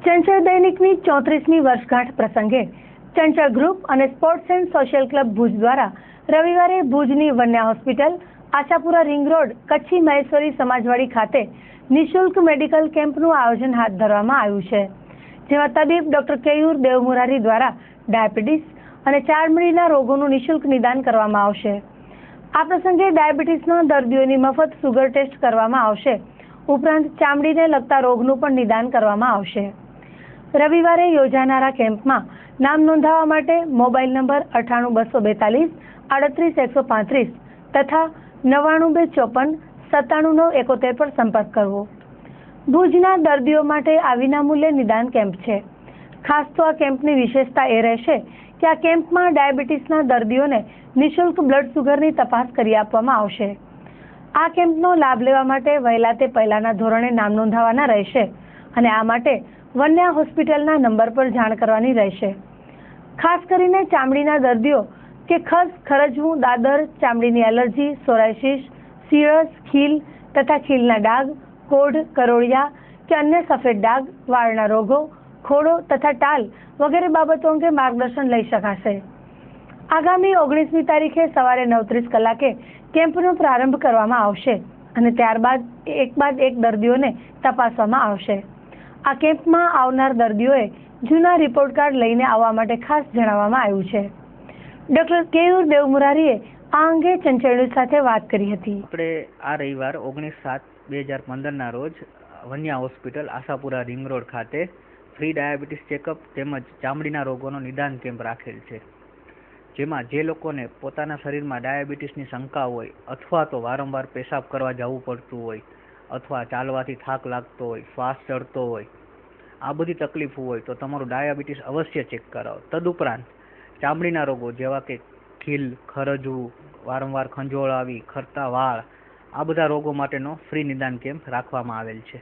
ચંચળ દૈનિકની 34મી વર્ષગાંઠ પ્રસંગે ચંચળ ગ્રુપ અને sports and social club Bhuj દ્વારા રવિવારે ભુજની Vanya hospital, Ashapura ring road, Kutchi Maheshwari સમાજવાડી ખાતે નિઃશુલ્ક મેડિકલ કેમ્પનું આયોજન હાથ ધરવામાં આવ્યું છે, જેમાં તબીબ ડોક્ટર કેયુર દેવમુરારી દ્વારા ડાયાબિટીસ અને ચામડીના રોગોનું નિઃશુલ્ક નિદાન કરવામાં આવશે। આ પ્રસંગે ડાયાબિટીસના દર્દીઓની મફત સુગર ટેસ્ટ કરવામાં આવશે, ઉપરાંત ચામડીને લગતા રોગનું પણ નિદાન કરવામાં આવશે। રવિવારે યોજાનારા કેમ્પમાં નામ નોંધાવવા માટે મોબાઈલ નંબર 98242 38135 તથા 99254 97971 પર સંપર્ક કરવો। ભુજના દર્દીઓ માટે આ વિનામૂલ્યે નિદાન કેમ્પ છે। ખાસ તો આ કેમ્પની વિશેષતા એ રહેશે કે આ કેમ્પમાં ડાયાબિટીસના દર્દીઓને નિઃશુલ્ક બ્લડ સુગરની તપાસ કરી આપવામાં આવશે। આ કેમ્પનો લાભ લેવા માટે વહેલા તે પહેલાના ધોરણે નામ નોંધાવવાના રહેશે અને આ માટે વન્યા હોસ્પિટલના નંબર પર જાણ કરવાની રહેશે। ખાસ કરીને ચામડીના દર્દીઓ કે ખસ, ખરજવું, દાદર, ચામડીની એલર્જી, સોરાયસિસ, સિરસ, ખીલ તથા ખીલના ડાઘ, કોઢ, કરોળિયા કે અન્ય સફેદ ડાઘ, વાળના રોગો, ખોડો તથા ટાલ વગેરે બાબતો અંગે માર્ગદર્શન લઈ શકાશે। આગામી 19મી તારીખે સવારે 9:30 કલાકે કેમ્પનો પ્રારંભ કરવામાં આવશે અને ત્યારબાદ એક બાદ એક દર્દીઓને તપાસવામાં આવશે। આ કેમ્પમાં આવનાર દર્દીઓએ જૂના રિપોર્ટ કાર્ડ લઈને આવવા માટે ખાસ જણાવવામાં આવ્યું છે। ડોક્ટર કેયુર દેવમુરારીએ આ અંગે ચંચળ ન્યૂઝ સાથે વાત કરી હતી। આપણે આ રવિવાર 19/7/2015 રોજ વન્યા હોસ્પિટલ, આશાપુરા રિંગ રોડ ખાતે ફ્રી ડાયાબિટીસ ચેકઅપ તેમજ ચામડીના રોગોનો નિદાન કેમ્પ રાખેલ છે, જેમાં જે લોકોને પોતાના શરીરમાં ડાયાબિટીસની શંકા હોય અથવા તો વારંવાર પેશાબ કરવા જવું પડતું હોય અથવા ચાલવાથી થાક લાગતો હોય, શ્વાસ ચડતો હોય, આ બધી તકલીફો હોય તો તમારું ડાયાબિટીસ અવશ્ય ચેક કરાવો। તદુપરાંત ચામડીના રોગો જેવા કે ખીલ, ખરજવું, વારંવાર ખંજોળ આવી, ખરતા વાળ, આ બધા રોગો માટેનો ફ્રી નિદાન કેમ્પ રાખવામાં આવેલ છે।